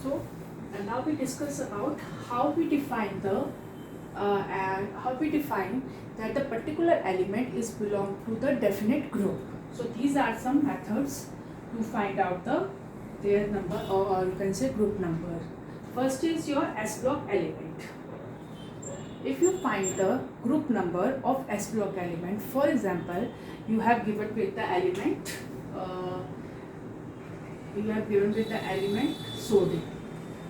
So now we discuss about how we define that the particular element is belong to the definite group. So these are some methods to find out their number, or you can say group number. First is your S block element. If you find the group number of S block element, for example, you have given with the element sodium,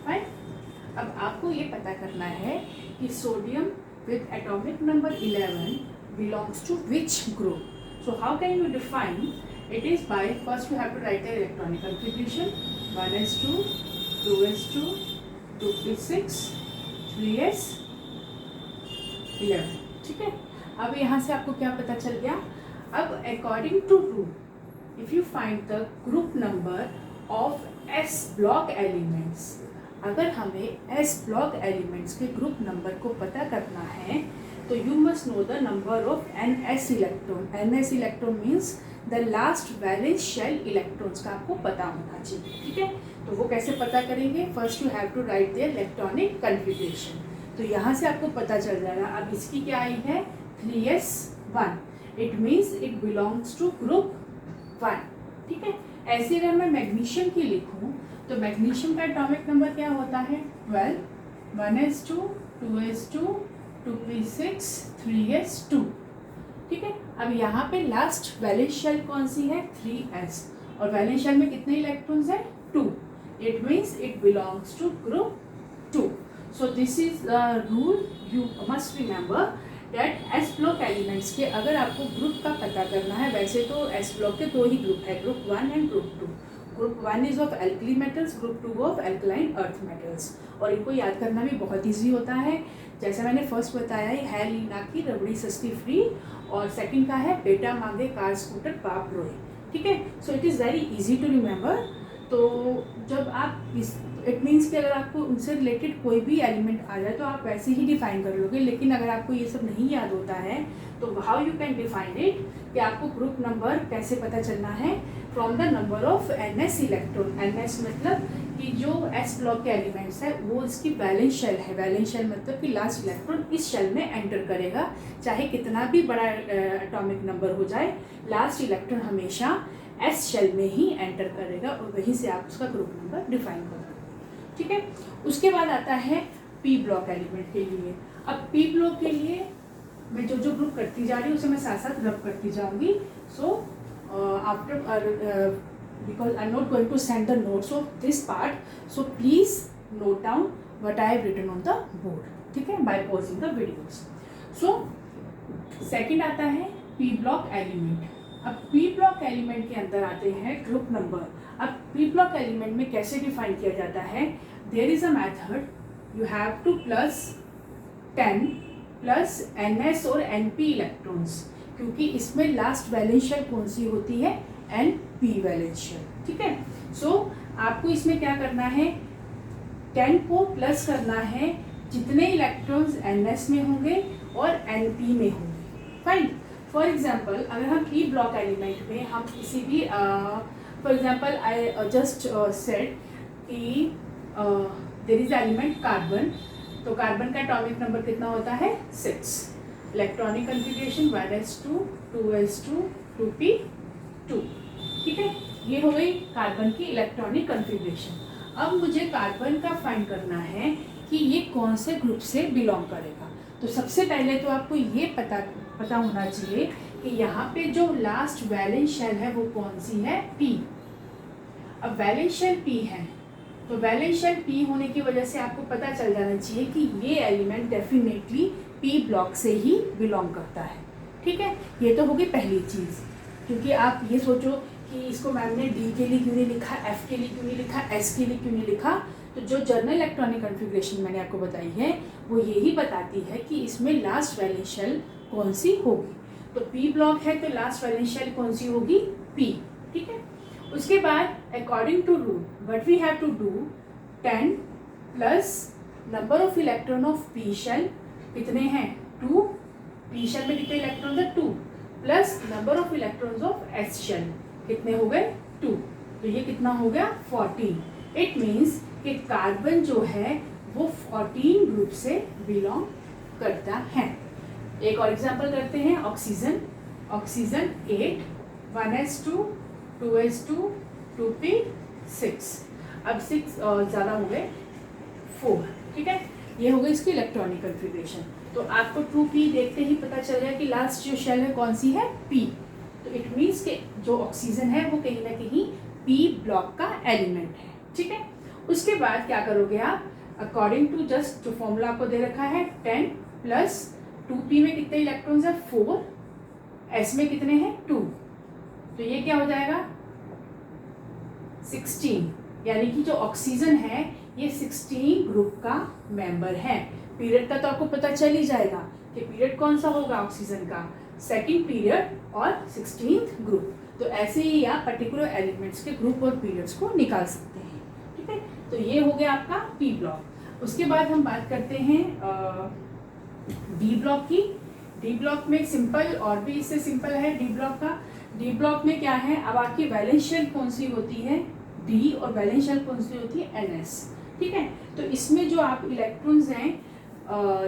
right. अब आपको ये पता करना है कि sodium with atomic number 11 belongs to which group. So how can you define? It is by first you have to write the electronic configuration: 1s2, 2s2, 2p6, 3s11. ठीक है. अब यहाँ से आपको क्या पता चल गया? अब according to rule, if you find the group number of S block elements, अगर हमें एस ब्लॉक एलिमेंट्स के ग्रुप नंबर को पता करना है तो you must know the number of NS electron. NS electron means the last valence shell electrons का आपको पता होना चाहिए. ठीक है. तो वो कैसे पता करेंगे? First you have to write their electronic configuration. तो यहाँ से आपको पता चल जाएगा. अब इसकी क्या आई है? 3s1. It means it belongs to group 1. ठीक है. ऐसे अगर मैं मैग्नीशियम की लिखूं तो मैग्नीशियम का एटॉमिक नंबर क्या होता है? 12. 1s2, 2s2, 2p6, 3s2. ठीक है. अब यहाँ पे लास्ट वैलेंस शेल कौन सी है? 3s. और वैलेंस शेल में कितने इलेक्ट्रॉन्स हैं? 2. It means it belongs to group 2. So this is rule you must remember that S block elements के अगर आपको ग्रुप का पता करना है, वैसे तो एस ब्लॉक के दो ही ग्रुप है, group 1 and group 2. Group 1 is of alkali metals, group 2 of alkaline earth metals. और इनको याद करना भी बहुत ईजी होता है. जैसे मैंने फर्स्ट बताया है लीना की रबड़ी सस्ती फ्री, और सेकंड का है बेटा मांगे कार स्कूटर बाप रोए. ठीक है. So it is very easy to remember. तो जब आप इट मीन्स कि अगर आपको उनसे रिलेटेड कोई भी एलिमेंट आ जाए तो आप वैसे ही डिफाइन कर लोगे. लेकिन अगर आपको ये सब नहीं याद होता है तो how you can define it, कि आपको ग्रुप नंबर कैसे पता चलना है? From the number of NS electron. NS मतलब कि जो S ब्लॉक के एलिमेंट्स है वो इसकी वैलेंस शेल है. वैलेंस शेल मतलब कि लास्ट इलेक्ट्रॉन इस शेल में एंटर करेगा. चाहे कितना भी बड़ा एटॉमिक नंबर हो जाए, लास्ट इलेक्ट्रॉन हमेशा S शेल में ही एंटर करेगा, और वहीं से आप उसका ग्रुप नंबर डिफाइन करोगे. ठीक है. उसके बाद आता है P ब्लॉक एलिमेंट के लिए. अब P ब्लॉक के लिए मैं जो जो ग्रुप करती जा रही हूँ उसे मैं साथ साथ रब करती जाऊँगी. So after because I'm not going to send the notes of this part, so please note down what I have written on the board. ठीक है. by pausing the videos. So second आता है P block element. अब P block element के अंदर आते हैं group number. अब P block element में कैसे डिफाइन किया जाता है? There is a method. You have to plus 10 plus NS और NP इलेक्ट्रॉन्स, क्योंकि इसमें लास्ट वैलेंस शेल कौन सी होती है? NP valence shell. ठीक है. सो आपको इसमें क्या करना है? 10 को प्लस करना है जितने इलेक्ट्रॉन्स NS में होंगे और NP में होंगे. फाइन. फॉर एग्जाम्पल अगर हम P ब्लॉक एलिमेंट में हम किसी भी for example I just said कि देयर इज एलिमेंट कार्बन. तो कार्बन का एटॉमिक नंबर कितना होता है? 6. Electronic configuration 1s2, 2s2, 2p2. ठीक है. ये हो गई कार्बन की इलेक्ट्रॉनिक कन्फिग्रेशन. अब मुझे कार्बन का फाइंड करना है कि ये कौन से ग्रुप से बिलोंग करेगा. तो सबसे पहले तो आपको ये पता होना चाहिए कि यहाँ पे जो लास्ट वैलेंस शेल है वो कौन सी है? P. अब वैलेंस शेल P है तो वैलेंस शेल P होने की वजह से आपको पता चल जाना चाहिए कि ये एलिमेंट डेफिनेटली P ब्लॉक से ही बिलोंग करता है. ठीक है. ये तो होगी पहली चीज़. क्योंकि आप ये सोचो कि इसको मैम ने D के लिए क्यों नहीं लिखा, F के लिए क्यों नहीं लिखा, S के लिए क्यों नहीं लिखा. तो जो जर्नल इलेक्ट्रॉनिक कन्फिग्रेशन मैंने आपको बताई है वो यही बताती है कि इसमें लास्ट वैलेंस शेल कौन सी होगी. तो P ब्लॉक है तो लास्ट वैलेंस शेल कौन सी होगी? P. ठीक है. उसके बाद according to rule what we have to do, 10 plus number of electron of P shell कितने हैं? 2. P शेल में कितने इलेक्ट्रॉन है? 2. Plus number of electrons of S shell कितने हो गए? 2. तो ये कितना हो गया? 14. इट मीन्स कि कार्बन जो है वो 14 ग्रुप से बिलोंग करता है। एक और एग्जांपल करते हैं, oxygen. Oxygen 8, 1s2, 2s2, 2p6। अब 6 ज़्यादा हो गए 4, ठीक है। ये हो गई इसकी इलेक्ट्रॉनिक कन्फिग्रेशन। तो आपको 2p देखते ही पता चल गया कि लास्ट जो शेल है कौन सी है, p। तो इट मीन्स कि जो ऑक्सीजन है वो कहीं ना कहीं p ब्लॉक का एलिमेंट है, ठीक है। उसके बाद क्या करोगे आप, अकॉर्डिंग टू जस्ट जो फॉर्मूला आपको दे रखा है 10 प्लस 2p में कितने इलेक्ट्रॉन्स है 4, s में कितने हैं 2, तो ये क्या हो जाएगा 16। यानी कि जो ऑक्सीजन है ये 16 ग्रुप का मेंबर है। पीरियड का तो आपको पता चल ही जाएगा कि पीरियड कौन सा होगा ऑक्सीजन का, सेकंड पीरियड और 16th ग्रुप। तो ऐसे ही आप पर्टिकुलर एलिमेंट्स के ग्रुप और पीरियड्स को निकाल सकते हैं, ठीक है। तो ये हो गया आपका पी ब्लॉक। उसके बाद हम बात करते हैं डी ब्लॉक की। डी ब्लॉक में सिंपल और भी इससे सिंपल है डी ब्लॉक का। डी ब्लॉक में क्या है, अब आपकी वैलेंस शेल कौन सी होती है डी और वैलेंस शेल कौन सी होती है एनएस, ठीक है। तो इसमें जो आप इलेक्ट्रॉन्स हैं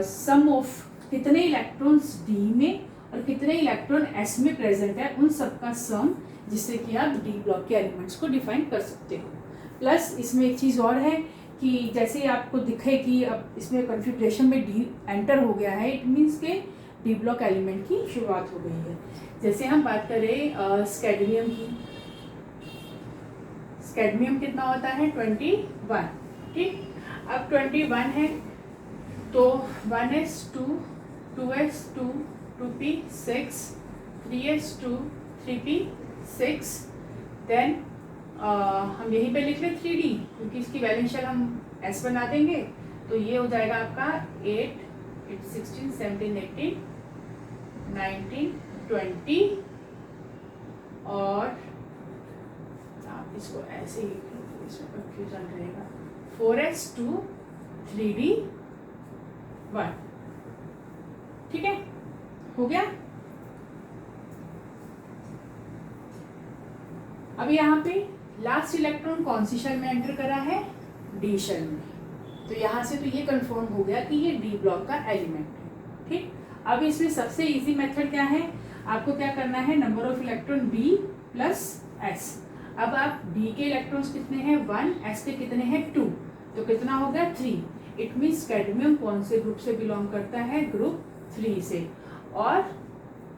सम ऑफ कितने इलेक्ट्रॉन्स डी में और कितने इलेक्ट्रॉन एस में प्रेजेंट है उन सबका सम, जिससे कि आप डी ब्लॉक के एलिमेंट्स को डिफाइन कर सकते हो। प्लस इसमें एक चीज़ और है कि जैसे आपको दिखे कि अब इसमें कॉन्फ़िगरेशन में डी एंटर हो गया है, इट मीन्स के डी ब्लॉक एलिमेंट की शुरुआत हो गई है। जैसे हम बात करें स्कैडमियम की, स्कैडमियम कितना होता है 21, ठीक। अब 21 है तो 1s2, 2s2, 2p6, 3s2, 3p6, then हम यहीं पे लिख लें 3d क्योंकि इसकी वैलेंस शेल हम s बना देंगे। तो ये हो जाएगा आपका 8, 16, 17, 18, 19, 20 और आप इसको ऐसे ही लिख लो, इसमें कंफ्यूजन रहेगा 4s2, 3d1, ठीक है, हो गया। अब यहाँ पे लास्ट इलेक्ट्रॉन कौन सी शेल में एंटर करा है, डी शेल में। तो यहाँ से तो ये कंफर्म हो गया कि ये डी ब्लॉक का एलिमेंट है, ठीक। अब इसमें सबसे इजी मेथड क्या है, आपको क्या करना है, number of electron D plus S. अब आप डी के इलेक्ट्रॉन्स कितने हैं 1, एस के कितने हैं 2, तो कितना हो गया 3। इट मीन्स कैडमियम कौन से ग्रुप से बिलोंग करता है, ग्रुप 3 से। और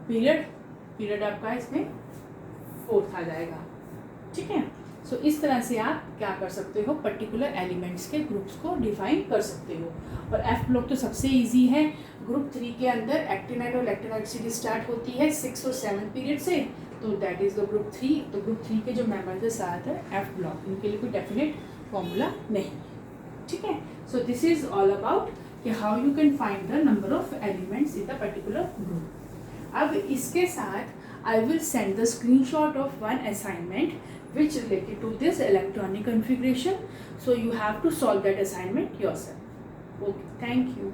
पीरियड आपका इसमें 4th आ जाएगा, ठीक है। सो इस तरह से आप क्या कर सकते हो, पर्टिकुलर एलिमेंट्स के ग्रुप्स को डिफाइन कर सकते हो। और एफ ब्लॉक तो सबसे इजी है। ग्रुप 3 के अंदर एक्टिनाइड और लैक्टिनाइड सीरीज स्टार्ट होती है 6 और 7 पीरियड से, तो दैट इज द ग्रुप 3। तो ग्रुप 3 के जो मेंबर्स के साथ है एफ ब्लॉक, इनके लिए कोई डेफिनेट फॉर्मूला नहीं, ठीक है। So this is all about कि how you can find the number of elements in the particular group. अब इसके साथ I will send the screenshot of one assignment which related to this electronic configuration, so you have to solve that assignment yourself. Okay, thank you.